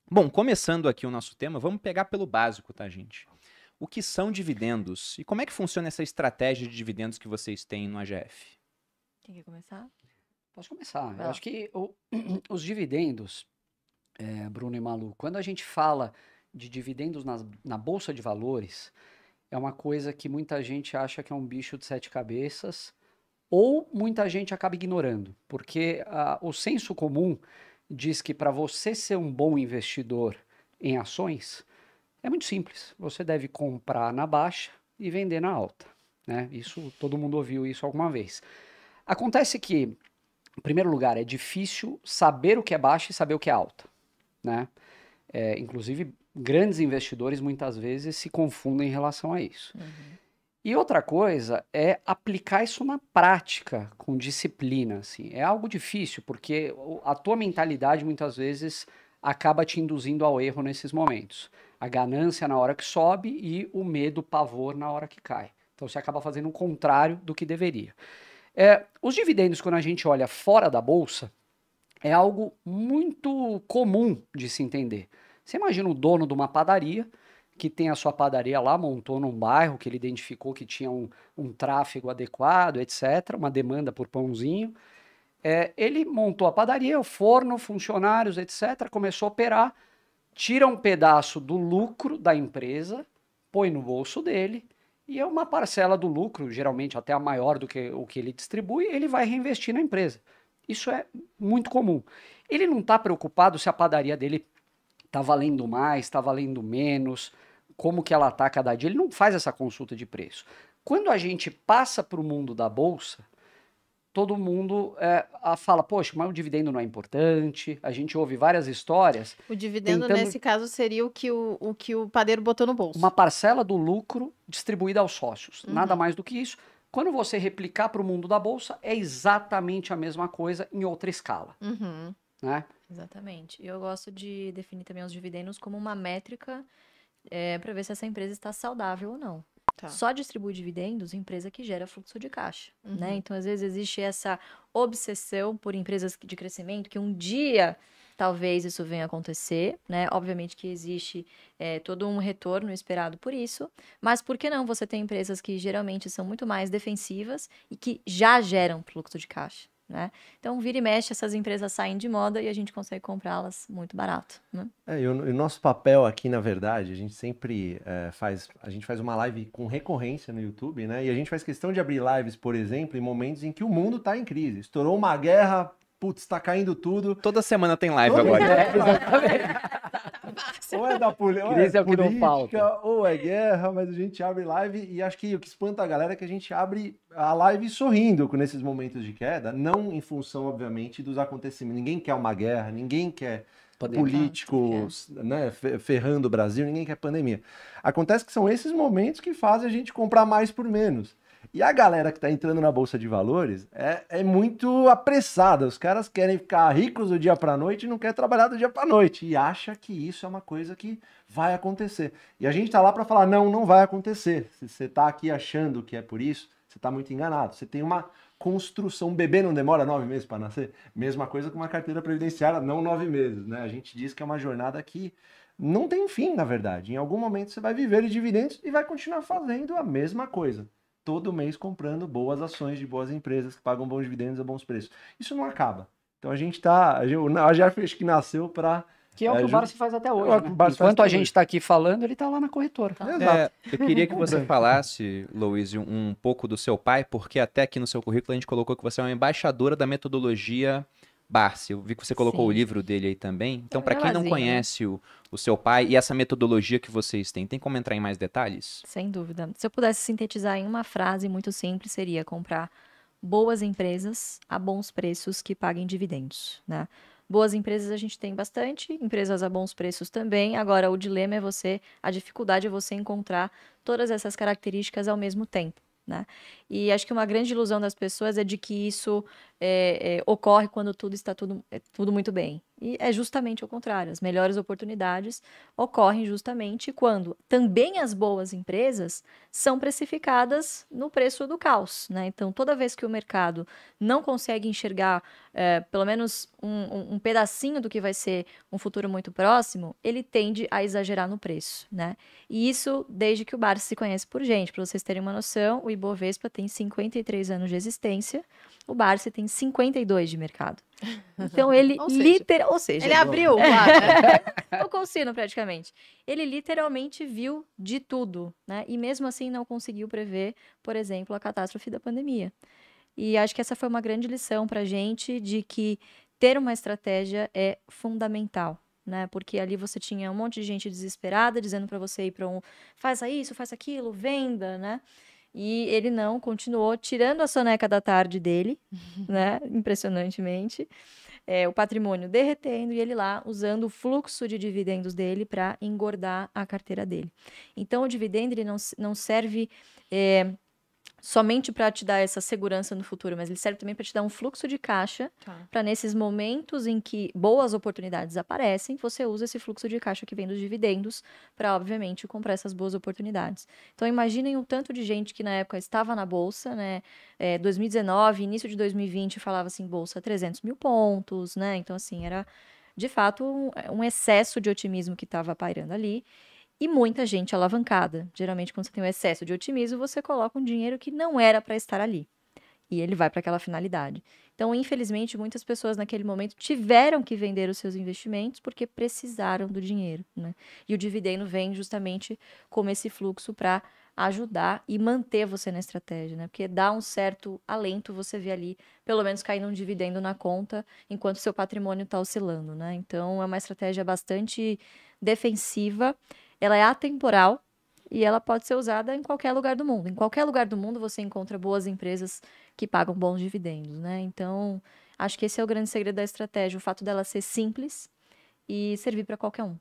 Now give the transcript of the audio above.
Bom, começando aqui o nosso tema, vamos pegar pelo básico, tá, gente? O que são dividendos e como é que funciona essa estratégia de dividendos que vocês têm no AGF? Quem quer começar? Posso começar. Vai Eu lá. acho que os dividendos, Bruno e Malu, quando a gente fala de dividendos na Bolsa de Valores, é uma coisa que muita gente acha que é um bicho de sete cabeças, ou muita gente acaba ignorando, porque o senso comum diz que para você ser um bom investidor em ações, é muito simples. Você deve comprar na baixa e vender na alta, né? Isso, todo mundo ouviu isso alguma vez. Acontece que, em primeiro lugar, é difícil saber o que é baixa e saber o que é alta, né? Inclusive, grandes investidores muitas vezes se confundem em relação a isso. E outra coisa é aplicar isso na prática, com disciplina, assim. É algo difícil, porque a tua mentalidade muitas vezes acaba te induzindo ao erro nesses momentos. A ganância na hora que sobe e o medo, o pavor na hora que cai. Então você acaba fazendo o contrário do que deveria. Os dividendos, quando a gente olha fora da bolsa, é algo muito comum de se entender. Você imagina o dono de uma padaria, que tem a sua padaria lá, montou num bairro que ele identificou que tinha um tráfego adequado, etc., uma demanda por pãozinho. Ele montou a padaria, o forno, funcionários, etc., começou a operar, tira um pedaço do lucro da empresa, põe no bolso dele, e é uma parcela do lucro, geralmente até a maior do que o que ele distribui, ele vai reinvestir na empresa. Isso é muito comum. Ele não está preocupado se a padaria dele está valendo mais, está valendo menos, como que ela está cada dia. Ele não faz essa consulta de preço. Quando a gente passa para o mundo da bolsa, todo mundo fala, poxa, mas o dividendo não é importante. A gente ouve várias histórias O dividendo, tentando nesse caso, seria o que o padeiro botou no bolso. uma parcela do lucro distribuída aos sócios. Nada Uhum. mais do que isso. Quando você replicar para o mundo da bolsa, é exatamente a mesma coisa em outra escala, Uhum. né? Exatamente. E eu gosto de definir também os dividendos como uma métrica para ver se essa empresa está saudável ou não. Tá. Só distribui dividendos empresa que gera fluxo de caixa, né? Uhum. Então, às vezes, existe essa obsessão por empresas de crescimento, que um dia talvez isso venha a acontecer, né? Obviamente que existe todo um retorno esperado por isso, mas por que não você tem empresas que geralmente são muito mais defensivas e que já geram fluxo de caixa, né? Então, vira e mexe, essas empresas saem de moda e a gente consegue comprá-las muito barato, né? E o nosso papel aqui, na verdade, a gente sempre a gente faz uma live com recorrência no YouTube, né? E a gente faz questão de abrir lives, por exemplo, em momentos em que o mundo está em crise. Estourou uma guerra, putz, está caindo tudo. Toda semana tem live Toda agora. Exatamente. Ou é da Crise é o que não política, falta. ou é guerra, mas a gente abre live e acho que o que espanta a galera é que a gente abre a live sorrindo nesses momentos de queda, não em função, obviamente, dos acontecimentos. Ninguém quer uma guerra, ninguém quer políticos, né, ferrando o Brasil, ninguém quer pandemia. Acontece que são esses momentos que fazem a gente comprar mais por menos. E a galera que está entrando na Bolsa de Valores é muito apressada. Os caras querem ficar ricos do dia para a noite e não querem trabalhar do dia para a noite. E acha que isso é uma coisa que vai acontecer. E a gente está lá para falar, não, não vai acontecer. Se você está aqui achando que é por isso, você está muito enganado. Você tem uma construção. Um bebê não demora 9 meses para nascer? Mesma coisa com uma carteira previdenciária, não 9 meses. Né? A gente diz que é uma jornada que não tem fim, na verdade. Em algum momento você vai viver de dividendos e vai continuar fazendo a mesma coisa. Todo mês comprando boas ações de boas empresas que pagam bons dividendos a bons preços. Isso não acaba. Então a gente está. A GF acho que nasceu para. Que é o que o Barsi faz até hoje. É o que o Né? Barsi faz Enquanto a até gente hoje. está aqui falando, ele está lá na corretora. Exato. Eu queria que você falasse, Louise, um pouco do seu pai, porque até aqui no seu currículo a gente colocou que você é uma embaixadora da metodologia Barsi. Eu vi que você colocou Sim. o livro dele aí também. Então, É um para quem não jabazinho, né? conhece o seu pai e essa metodologia que vocês têm, tem como entrar em mais detalhes? Sem dúvida. Se eu pudesse sintetizar em uma frase muito simples, seria comprar boas empresas a bons preços que paguem dividendos, né? Boas empresas a gente tem bastante, empresas a bons preços também. Agora, o dilema é a dificuldade é você encontrar todas essas características ao mesmo tempo, né? E acho que uma grande ilusão das pessoas é de que isso ocorre quando tudo está tudo muito bem. E é justamente o contrário. As melhores oportunidades ocorrem justamente quando também as boas empresas são precificadas no preço do caos, né? Então, toda vez que o mercado não consegue enxergar pelo menos um pedacinho do que vai ser um futuro muito próximo, ele tende a exagerar no preço, né? E isso desde que o Barsi se conhece por gente. Para vocês terem uma noção, o Ibovespa tem 53 anos de existência, o Barsi tem 52 de mercado. Então ele ou seja, ele abriu lá, né? o Consino praticamente. Ele literalmente viu de tudo, né? E mesmo assim não conseguiu prever, por exemplo, a catástrofe da pandemia. E acho que essa foi uma grande lição para a gente de que ter uma estratégia é fundamental, né? Porque ali você tinha um monte de gente desesperada dizendo para você ir para faça isso, faça aquilo, venda, né? E ele não, continuou tirando a soneca da tarde dele, né? Impressionantemente. O patrimônio derretendo e ele lá usando o fluxo de dividendos dele para engordar a carteira dele. Então, o dividendo ele não serve somente para te dar essa segurança no futuro, mas ele serve também para te dar um fluxo de caixa para nesses momentos em que boas oportunidades aparecem, você usa esse fluxo de caixa que vem dos dividendos para, obviamente, comprar essas boas oportunidades. Então, imaginem o tanto de gente que na época estava na Bolsa, né? 2019, início de 2020, falava assim, Bolsa 300 mil pontos, né? Então, assim, era de fato um excesso de otimismo que estava pairando ali. E muita gente alavancada. Geralmente, quando você tem um excesso de otimismo, você coloca um dinheiro que não era para estar ali. E ele vai para aquela finalidade. Então, infelizmente, muitas pessoas naquele momento tiveram que vender os seus investimentos porque precisaram do dinheiro, né? E o dividendo vem justamente como esse fluxo para ajudar e manter você na estratégia, né? Porque dá um certo alento você ver ali, pelo menos caindo um dividendo na conta, enquanto seu patrimônio está oscilando, né? Então, é uma estratégia bastante defensiva. Ela é atemporal e ela pode ser usada em qualquer lugar do mundo. Em qualquer lugar do mundo você encontra boas empresas que pagam bons dividendos, né? Então, acho que esse é o grande segredo da estratégia, o fato dela ser simples e servir para qualquer um.